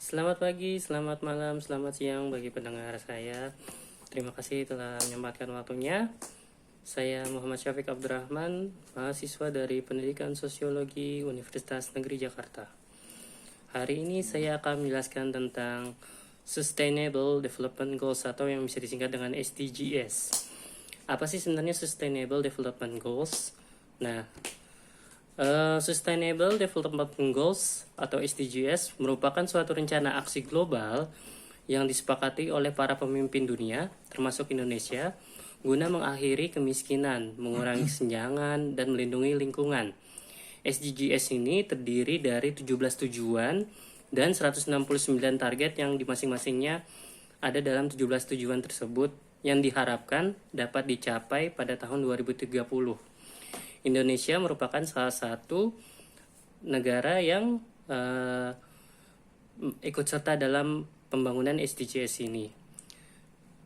Selamat pagi, selamat malam, selamat siang bagi pendengar saya. Terima kasih telah menyempatkan waktunya. Saya Muhammad Syafiq Abdurrahman, mahasiswa dari Pendidikan Sosiologi Universitas Negeri Jakarta. Hari ini saya akan menjelaskan tentang Sustainable Development Goals atau yang bisa disingkat dengan SDGs. Apa sih sebenarnya Sustainable Development Goals? Nah, Sustainable Development Goals atau SDGs merupakan suatu rencana aksi global yang disepakati oleh para pemimpin dunia, termasuk Indonesia, guna mengakhiri kemiskinan, mengurangi kesenjangan, dan melindungi lingkungan. SDGs ini terdiri dari 17 tujuan dan 169 target yang di masing-masingnya ada dalam 17 tujuan tersebut yang diharapkan dapat dicapai pada tahun 2030. Indonesia merupakan salah satu negara yang ikut serta dalam pembangunan SDGs ini.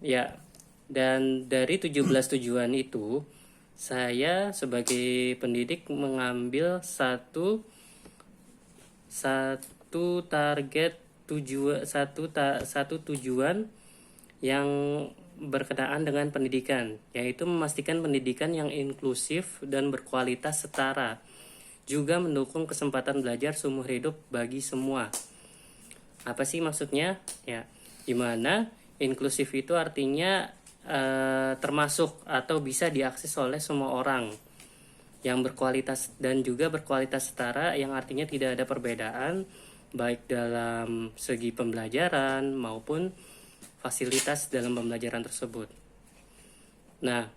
Ya, dan dari 17 tujuan itu, saya sebagai pendidik mengambil satu target satu tujuan yang berkenaan dengan pendidikan, yaitu memastikan pendidikan yang inklusif dan berkualitas setara, juga mendukung kesempatan belajar seumur hidup bagi semua. Apa sih maksudnya? Ya, dimana inklusif itu artinya termasuk atau bisa diakses oleh semua orang, yang berkualitas dan juga berkualitas setara, yang artinya tidak ada perbedaan baik dalam segi pembelajaran maupun fasilitas dalam pembelajaran tersebut. Nah,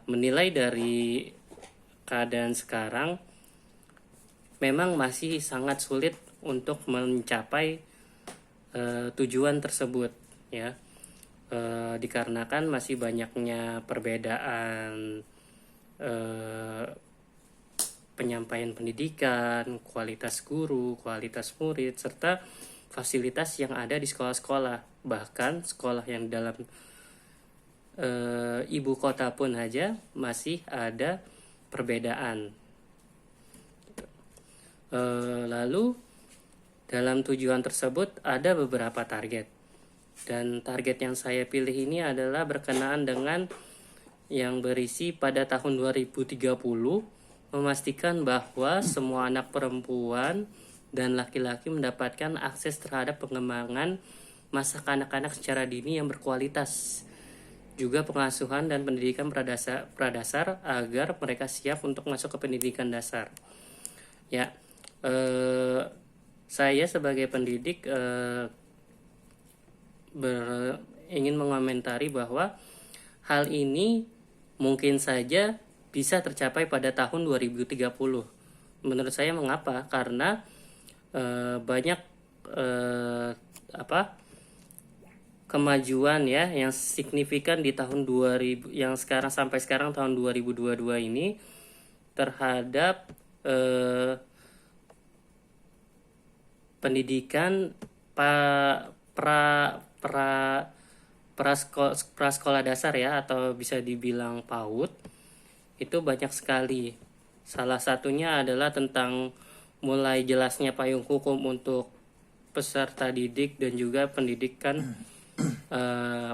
menilai dari keadaan sekarang, memang masih sangat sulit untuk mencapai tujuan tersebut, ya, dikarenakan masih banyaknya perbedaan penyampaian pendidikan, kualitas guru, kualitas murid, serta fasilitas yang ada di sekolah-sekolah. Bahkan sekolah yang dalam ibu kota pun aja masih ada perbedaan. Lalu dalam tujuan tersebut ada beberapa target. Dan target yang saya pilih ini adalah berkenaan dengan yang berisi pada tahun 2030 memastikan bahwa semua anak perempuan dan laki-laki mendapatkan akses terhadap pengembangan masa kanak-kanak secara dini yang berkualitas, juga pengasuhan dan pendidikan pradasar agar mereka siap untuk masuk ke pendidikan dasar. Ya, saya sebagai pendidik ingin mengomentari bahwa hal ini mungkin saja bisa tercapai pada tahun 2030. Menurut saya mengapa? Karena banyak kemajuan ya yang signifikan di tahun 2000 yang sampai sekarang tahun 2022 ini terhadap pendidikan prasekolah dasar ya, atau bisa dibilang PAUD, itu banyak sekali. Salah satunya adalah tentang mulai jelasnya payung hukum untuk peserta didik dan juga pendidikan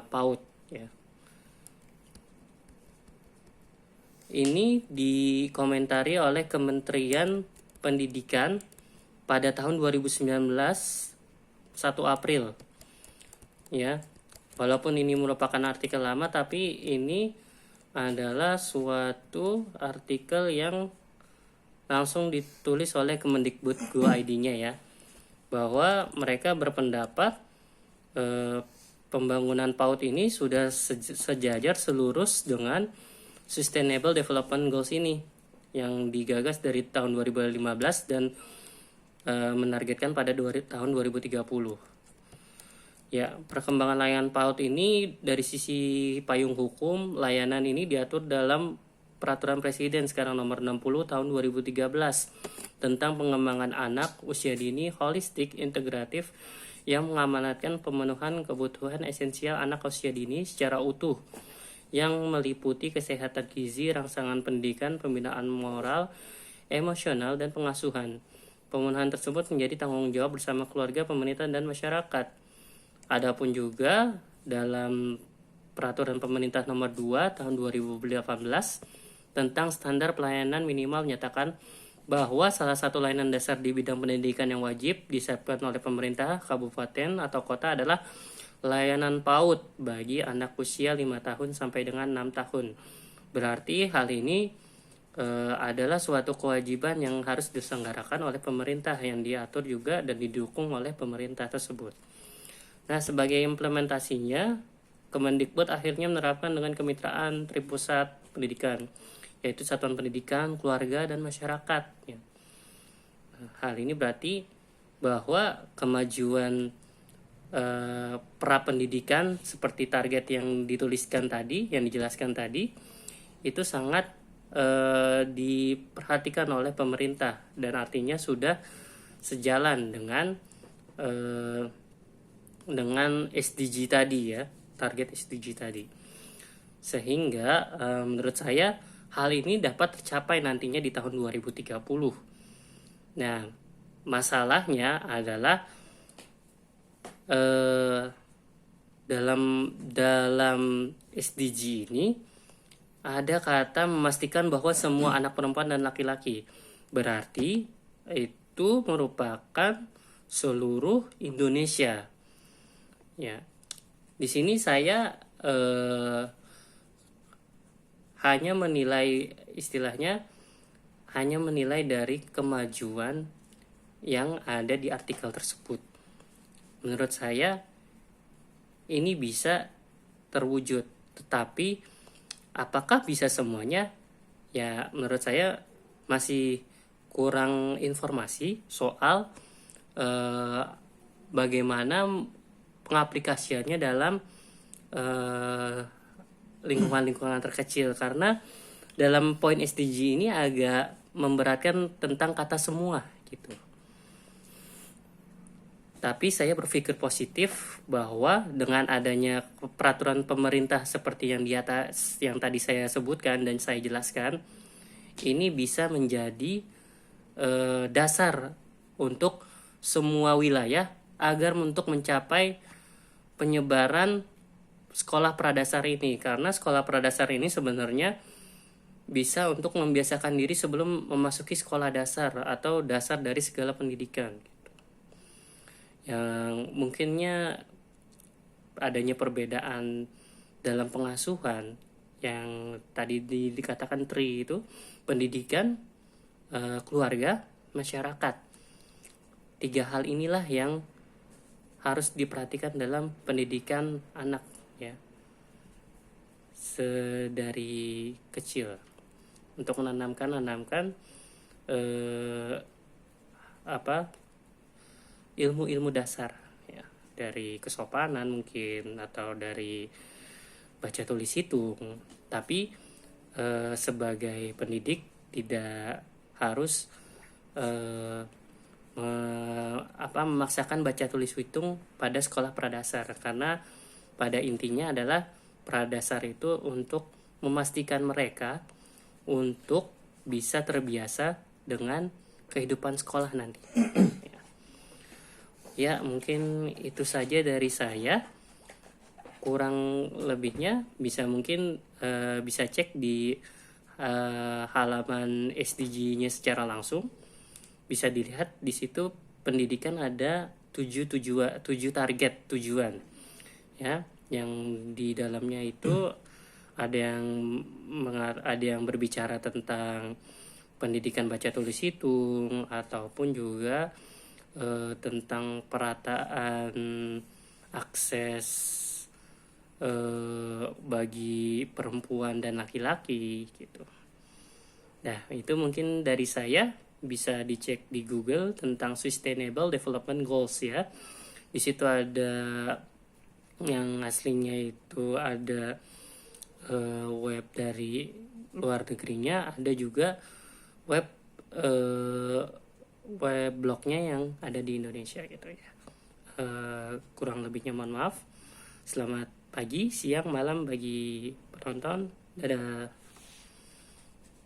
PAUD ya. Ini dikomentari oleh Kementerian Pendidikan pada tahun 2019 1 April ya. Walaupun ini merupakan artikel lama, tapi ini adalah suatu artikel yang langsung ditulis oleh Kemendikbud.go.id-nya ya, bahwa mereka berpendapat pembangunan PAUD ini sudah sejajar selurus dengan Sustainable Development Goals ini yang digagas dari tahun 2015 dan menargetkan pada tahun 2030. Ya, perkembangan layanan PAUD ini dari sisi payung hukum, layanan ini diatur dalam Peraturan Presiden sekarang nomor 60 tahun 2013 tentang pengembangan anak usia dini holistik integratif yang mengamanatkan pemenuhan kebutuhan esensial anak usia dini secara utuh, yang meliputi kesehatan gizi, rangsangan pendidikan, pembinaan moral, emosional, dan pengasuhan. pemenuhan tersebut menjadi tanggung jawab bersama keluarga, pemerintah, dan masyarakat. Adapun juga dalam Peraturan Pemerintah Nomor 2 Tahun 2018 tentang standar pelayanan minimal menyatakan bahwa salah satu layanan dasar di bidang pendidikan yang wajib disiapkan oleh pemerintah, kabupaten, atau kota adalah layanan PAUD bagi anak usia 5 tahun sampai dengan 6 tahun. Berarti hal ini adalah suatu kewajiban yang harus diselenggarakan oleh pemerintah yang diatur juga dan didukung oleh pemerintah tersebut. Nah, sebagai implementasinya, Kemendikbud akhirnya menerapkan dengan kemitraan Tripusat Pendidikan, yaitu Satuan Pendidikan, Keluarga, dan Masyarakat. Ya. Hal ini berarti bahwa kemajuan pra pendidikan seperti target yang dituliskan tadi, yang dijelaskan tadi, itu sangat diperhatikan oleh pemerintah dan artinya sudah sejalan dengan SDG tadi ya, target SDG tadi. Sehingga menurut saya hal ini dapat tercapai nantinya di tahun 2030. Nah, masalahnya adalah dalam SDG ini ada kata memastikan bahwa semua anak perempuan dan laki-laki. Berarti itu merupakan seluruh Indonesia. Ya. Di sini saya hanya menilai dari kemajuan yang ada di artikel tersebut. Menurut saya ini bisa terwujud, tetapi apakah bisa semuanya? Ya, menurut saya masih kurang informasi soal bagaimana pengaplikasiannya dalam lingkungan-lingkungan terkecil, karena dalam poin SDG ini agak memberatkan tentang kata semua gitu. Tapi saya berpikir positif bahwa dengan adanya peraturan pemerintah seperti yang di atas, yang tadi saya sebutkan dan saya jelaskan, ini bisa menjadi dasar untuk semua wilayah agar untuk mencapai penyebaran sekolah pradasar ini. Karena sekolah pradasar ini sebenarnya bisa untuk membiasakan diri sebelum memasuki sekolah dasar atau dasar dari segala pendidikan. Yang mungkinnya adanya perbedaan dalam pengasuhan yang tadi dikatakan tri itu pendidikan, keluarga, masyarakat. 3 hal inilah yang harus diperhatikan dalam pendidikan anak ya, sedari kecil untuk menanamkan ilmu-ilmu dasar ya, dari kesopanan mungkin atau dari baca tulis hitung. Tapi sebagai pendidik tidak harus memaksakan baca tulis hitung pada sekolah pradasar, karena pada intinya adalah pradasar itu untuk memastikan mereka untuk bisa terbiasa dengan kehidupan sekolah nanti. Ya, mungkin itu saja dari saya. Kurang lebihnya bisa cek di halaman SDG-nya secara langsung. Bisa dilihat di situ pendidikan ada 7 target tujuan. Ya, yang di dalamnya itu ada yang berbicara tentang pendidikan baca tulis hitung ataupun juga tentang perataan akses bagi perempuan dan laki-laki gitu. Nah, itu mungkin dari saya. Bisa dicek di Google tentang Sustainable Development Goals ya. Di situ ada yang aslinya itu ada web dari luar negerinya, ada juga web blognya yang ada di Indonesia gitu ya. Kurang lebihnya mohon maaf. Selamat pagi, siang, malam bagi penonton. Dadah.